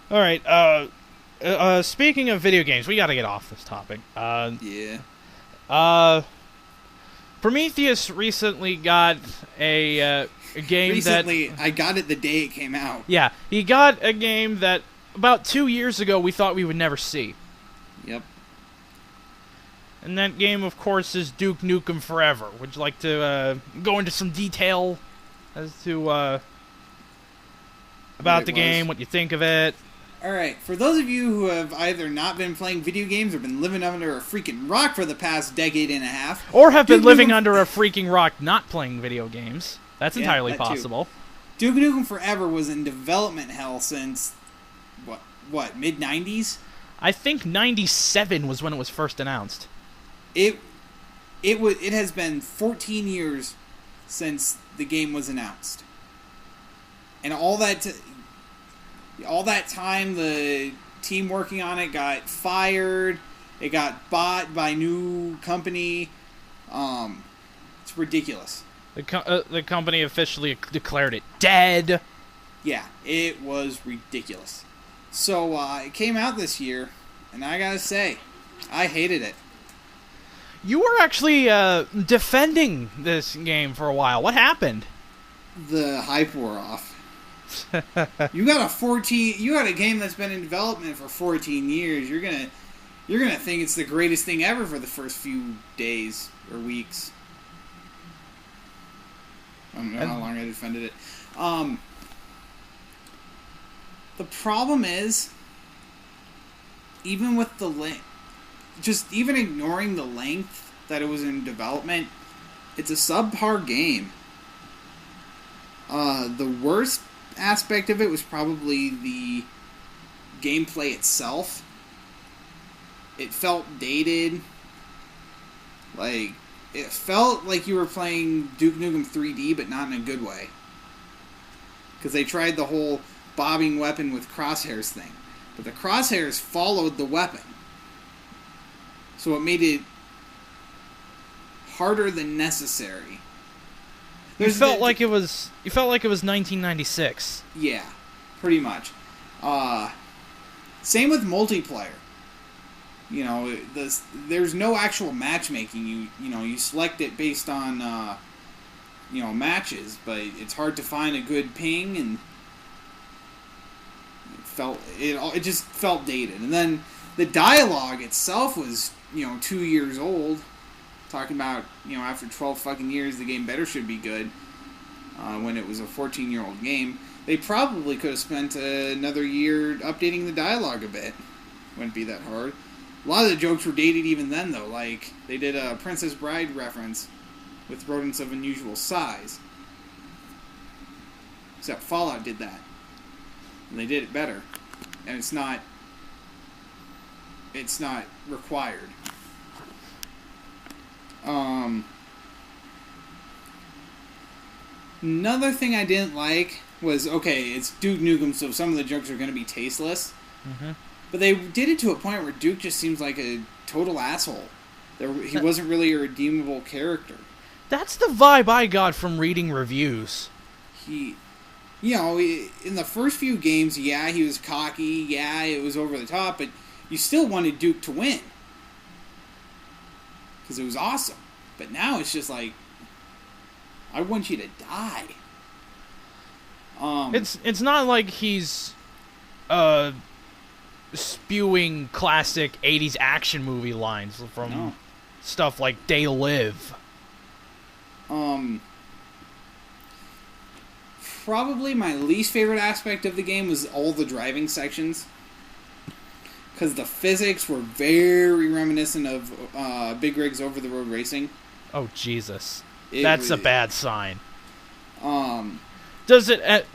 All right. Speaking of video games, we got to get off this topic. Yeah. Uh, Prometheus recently got a game Recently, I got it the day it came out. yeah, he got a game that about 2 years ago we thought we would never see. Yep. And that game, of course, is Duke Nukem Forever. Would you like to go into some detail as to about the game, what you think of it? Alright, for those of you who have either not been playing video games or been living under a freaking rock for the past decade and a half, Or have been Duke living Nukem- under a freaking rock not playing video games. That's Yeah, entirely that too. possible. Duke Nukem Forever was in development hell since, mid-90s? I think 97 was when it was first announced. It has been 14 years since the game was announced. And all that time, the team working on it got fired. It got bought by a new company. It's ridiculous. The company officially declared it dead. Yeah, it was ridiculous. So it came out this year, and I gotta say, I hated it. You were actually defending this game for a while. What happened? The hype wore off. You got a game that's been in development for 14 years. You're gonna think it's the greatest thing ever for the first few days or weeks. I don't know how long I defended it. The problem is, even with the just even ignoring the length that it was in development, it's a subpar game. The worst aspect of it was probably the gameplay itself. It felt dated. It felt like you were playing Duke Nukem 3D, but not in a good way. Because they tried the whole bobbing weapon with crosshairs thing. But the crosshairs followed the weapon. So it made it harder than necessary. You felt like it was 1996. Yeah, pretty much. Same with multiplayer. You know, there's no actual matchmaking. You select it based on matches, but it's hard to find a good ping, and it just felt dated. And then the dialogue itself was 2 years old. Talking about after 12 fucking years the game should be good. When it was a 14-year-old game, they probably could have spent another year updating the dialogue a bit. Wouldn't be that hard. A lot of the jokes were dated even then, though. Like, they did a Princess Bride reference with rodents of unusual size. Except Fallout did that. And they did it better. And it's not required. Another thing I didn't like was, okay, it's Duke Nukem, so some of the jokes are going to be tasteless. Mm-hmm. But they did it to a point where Duke just seems like a total asshole. He wasn't really a redeemable character. That's the vibe I got from reading reviews. In the first few games, yeah, he was cocky, yeah, it was over the top, but you still wanted Duke to win. Because it was awesome. But now it's just like, I want you to die. It's not like he's spewing classic 80s action movie lines from stuff like They Live. Probably my least favorite aspect of the game was all the driving sections. Because the physics were very reminiscent of Big Rig's over-the-road racing. Oh, Jesus. That's a bad sign. Does it...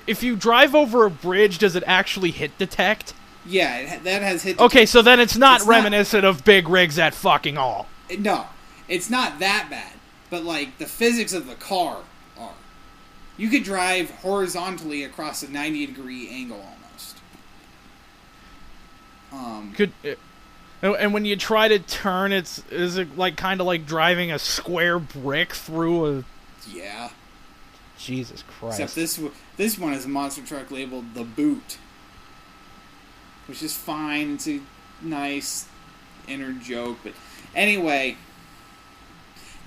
if you drive over a bridge, does it actually hit detect? Yeah, that has hit... Okay, so then it's not reminiscent of Big Rigs at fucking all. No, it's not that bad. But, the physics of the car are. You could drive horizontally across a 90-degree angle almost. And when you try to turn, is it kind of like driving a square brick through a... Yeah. Jesus Christ. Except this one is a monster truck labeled The Boot. which is fine. It's a nice inner joke, but anyway,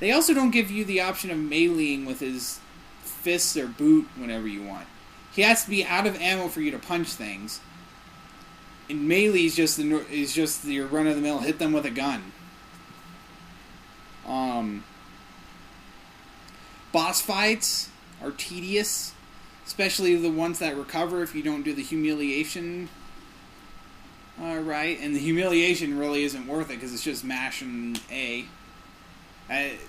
they also don't give you the option of meleeing with his fists or boot whenever you want. He has to be out of ammo for you to punch things. And melee is just your run of the mill hit them with a gun. Boss fights are tedious, especially the ones that recover if you don't do the humiliation right. And the humiliation really isn't worth it because it's just mashing A.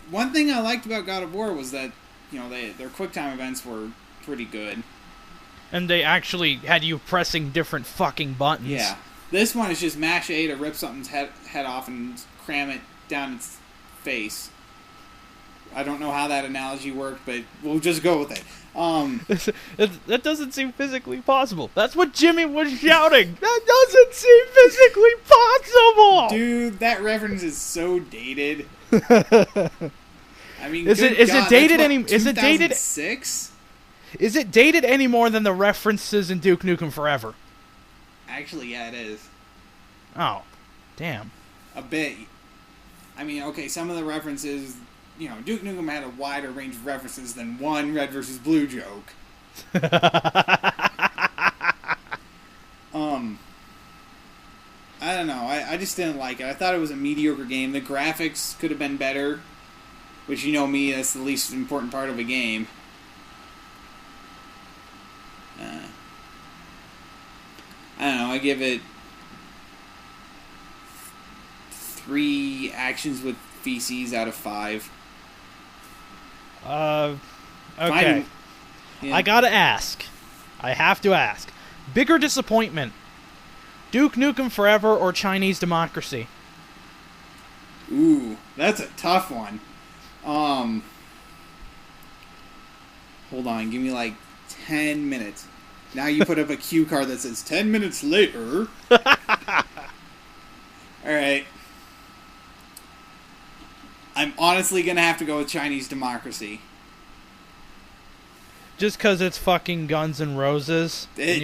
One thing I liked about God of War was that their QuickTime events were pretty good. And they actually had you pressing different fucking buttons. Yeah. This one is just mash A to rip something's head off and cram it down its face. I don't know how that analogy worked, but we'll just go with it. That doesn't seem physically possible. That's what Jimmy was shouting. That doesn't seem physically possible. Dude, that reference is so dated. I mean, is it dated any? Is it dated? 2006? Is it dated any more than the references in Duke Nukem Forever? Actually, yeah, it is. Oh, damn. A bit. I mean, okay, some of the references, Duke Nukem had a wider range of references than one Red versus Blue joke. I don't know. I just didn't like it. I thought it was a mediocre game. The graphics could have been better, which me, that's the least important part of a game. I don't know. I give it 3 actions with feces out of 5. Okay. Yeah. I gotta ask. I have to ask. Bigger disappointment: Duke Nukem Forever or Chinese Democracy? Ooh, that's a tough one. Hold on. Give me like 10 minutes. Now you put up a cue card that says 10 minutes later. Alright. I'm honestly going to have to go with Chinese Democracy. Just because it's fucking Guns N' Roses? It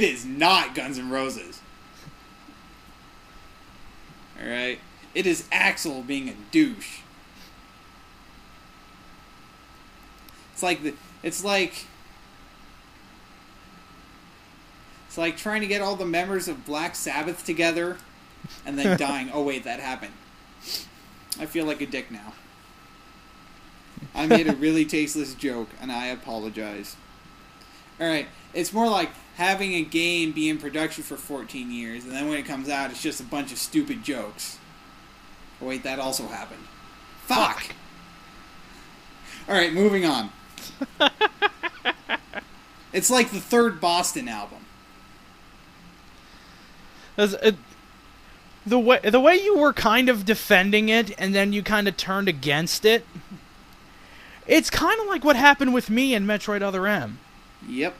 is not Guns N' Roses. Alright? It is Axel being a douche. It's like trying to get all the members of Black Sabbath together and then dying. Oh wait, that happened. I feel like a dick now. I made a really tasteless joke and I apologize. Alright, it's more like having a game be in production for 14 years and then when it comes out it's just a bunch of stupid jokes. Oh wait, that also happened. Fuck! Alright, moving on. It's like the third Boston album. The way you were kind of defending it and then you kind of turned against it, it's kind of like what happened with me in Metroid Other M. Yep.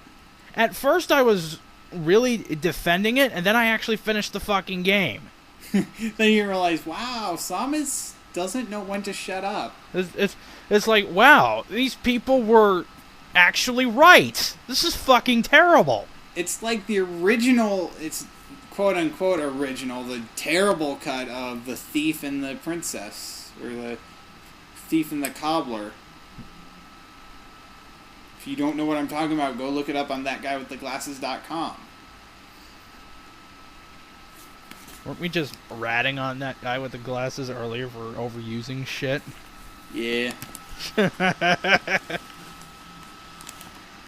At first I was really defending it, and then I actually finished the fucking game. Then you realize, wow, Samus doesn't know when to shut up. It's like, wow, these people were actually right. This is fucking terrible. It's like the original, it's quote-unquote original, the terrible cut of The Thief and the Princess, or The Thief and the Cobbler. If you don't know what I'm talking about, go look it up on thatguywiththeglasses.com. Weren't we just ratting on that guy with the glasses earlier for overusing shit? Yeah.